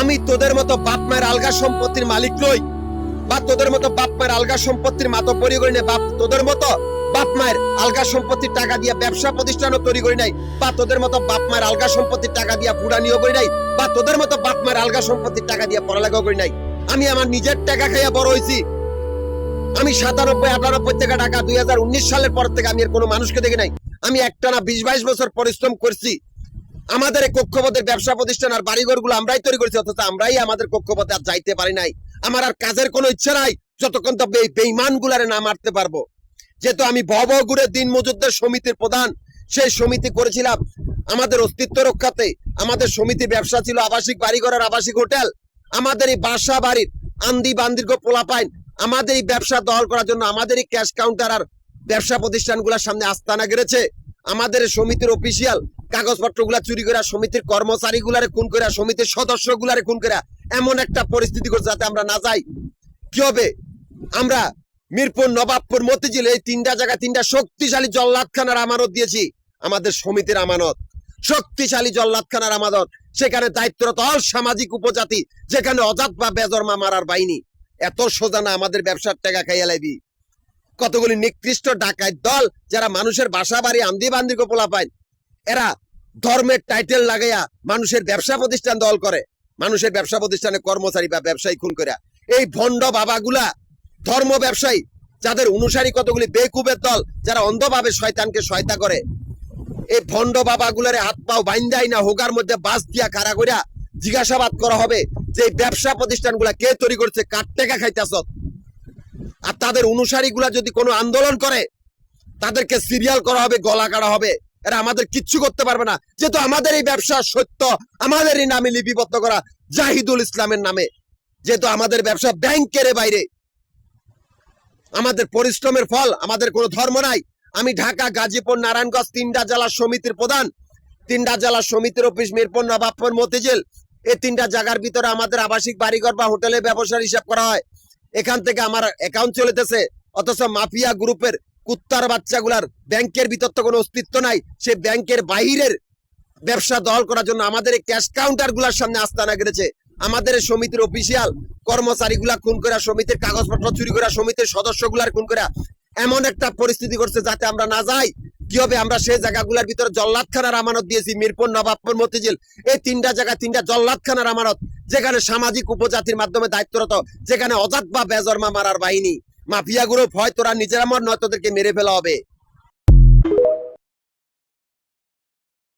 আমি তোদের মতো বাপ মায়ের আলগা সম্পত্তির মালিক নই, বা তোদের মতো বাপ মায়ের আলগা সম্পত্তির মাতব্বরি করি নাই, বাপ তোদের মতো বাপ মায়ের আলগা সম্পত্তির টাকা দিয়ে ব্যবসা প্রতিষ্ঠানও তৈরি করি নাই, বা তোদের মতো বাপ মায়ের আলগা সম্পত্তির টাকা দিয়ে ফুড়ানিও করি নাই, বা তোদের মতো বাপ মায়ের আলগা সম্পত্তির টাকা দিয়ে পড়ালেখাও করি নাই। আমি আমার নিজের টাকা খাইয়া বড় হয়েছি। আমি 97-98 থেকে টাকা 2019 সালের পর থেকে আমি আর কোনো মানুষকে দেখি নাই। আমি একটানা 20-22 বছর পরিশ্রম করছি। আমাদের এই কক্ষপথের ব্যবসা প্রতিষ্ঠান আর বাড়িঘর গুলো আমরাই তৈরি করেছি, অথচ আমরাই আমাদের কক্ষপথে আর যাইতে পারি নাই। আমার আর কাজের কোনো ইচ্ছা নাই যতক্ষণ তো বেঈমান গুলারে না মারতে পারবো। যেহেতু আমি ভবগুড়ে দিন মজুরদের সমিতির প্রধান, সেই সমিতি করেছিলাম আমাদের অস্তিত্ব রক্ষাতে। আমাদের সমিতি ব্যবসা ছিল আবাসিক বাড়িঘরের আবাসিক হোটেল। আমাদের এই বাসা বাড়ির আন্দি বান্দির্ঘ পোলাপাইন আমাদের এই ব্যবসা দখল করার জন্য আমাদের এই ক্যাশ কাউন্টার আর ব্যবসা প্রতিষ্ঠানগুলোর সামনে আস্তানা গেড়েছে। আমাদের সমিতির অফিসিয়াল কাগজপত্র গুলা চুরি করে, সমিতির কর্মচারী গুলারে খুন করে, সমিতির সদস্য গুলারে খুন করে এমন একটা পরিস্থিতি করছে যাতে আমরা না যাই। কি হবে? আমরা মিরপুর, নবাবপুর, মতিঝিল এই তিনটা জায়গায় তিনটা শক্তিশালী জল্লাদখানার আমানত দিয়েছি। আমাদের সমিতির আমানত শক্তিশালী জল্লাদখানার আমানত। সেখানে দায়িত্বরত অল সামাজিক উপজাতি, যেখানে অজাত বা বেজরমা মারার বাহিনী। এত সোজা না আমাদের ব্যবসার টাকা খাইয়া লাইবি। কতগুলি নিকৃষ্ট ডাকাত দল যারা মানুষের বাসা বাড়ি আন্দি বান্দিকে পোলা পায়, এরা ধর্মের টাইটেল লাগাইয়া মানুষের ব্যবসা প্রতিষ্ঠান দল করে, মানুষের ব্যবসা প্রতিষ্ঠানে কর্মচারী বা ব্যবসায়ী খুন করে। এই ভণ্ড বাবাগুলা ধর্ম ব্যবসায়ী, যাদের অনুসারী কতগুলি বেকুবের দল, যারা অন্ধভাবে শয়তানকে সহায়তা করে। এই ভণ্ড বাবাগুলারে হাত পাও বাইন্দাই না হোগার মধ্যে বাস দিয়া খাড়া করিয়া জিজ্ঞাসাবাদ করা হবে যে ব্যবসা প্রতিষ্ঠানগুলা কে তৈরি করছে, কার টাকা খাইতাছ। আর তাদের অনুসারী গুলা যদি কোনো আন্দোলন করে তাদেরকে সিরিয়াল করা হবে, গলা কাটা হবে। এরা আমাদের কিচ্ছু করতে পারবে না, যেহেতু আমাদের এই ব্যবসা সত্য আমাদের এই নামে লিপিবদ্ধ করা জাহিদুল ইসলামের নামে। যেহেতু আমাদের ব্যবসা ব্যাংকের বাইরে, আমাদের পরিশ্রমের ফল, আমাদের কোনো ধর্ম নাই। আমি ঢাকা, গাজীপুর, নারায়ণগঞ্জ তিনটা জেলা সমিতির প্রধান। তিনটা জেলা সমিতির অফিস মিরপুর, নবাবপুর, মতিঝিল। এই তিনটা জায়গার ভিতরে আমাদের আবাসিক বাড়িঘর বা হোটেলে ব্যবসার হিসাব করা হয়। এখান থেকে আমার অ্যাকাউন্ট চলিতেছে, অথচ মাফিয়া গ্রুপের কুত্তার বাচ্চাগুলার ব্যাংকের ভিতর তো কোনো অস্তিত্ব নাই। সে ব্যাংকের বাহিরের ব্যবসা দখল করার জন্য আমাদের এই ক্যাশ কাউন্টার গুলার সামনে আস্তানা গেড়েছে। আমাদের সমিতির অফিসিয়াল কর্মচারী গুলা খুন করে, সমিতির কাগজপত্র চুরি করে, সমিতির সদস্য গুলার খুন করে এমন একটা পরিস্থিতি করছে যাতে আমরা না যাই। কি হবে? আমরা সেই জায়গাগুলোর ভিতরে জল্লাদখানার আমানত দিয়েছি। মিরপুর, নবাবপুর, মতিঝিল এই তিনটা জায়গায় তিনটা জল্লাদখানার আমানত, যেখানে সামাজিক উপজাতির মাধ্যমে দায়িত্বরত, যেখানে অজাত বা বেজরমা মারার বাহিনী। মাফিয়া গ্রুপ হয় তোরা নিজেরা মর, নয় তোদেরকে মেরে ফেলা হবে।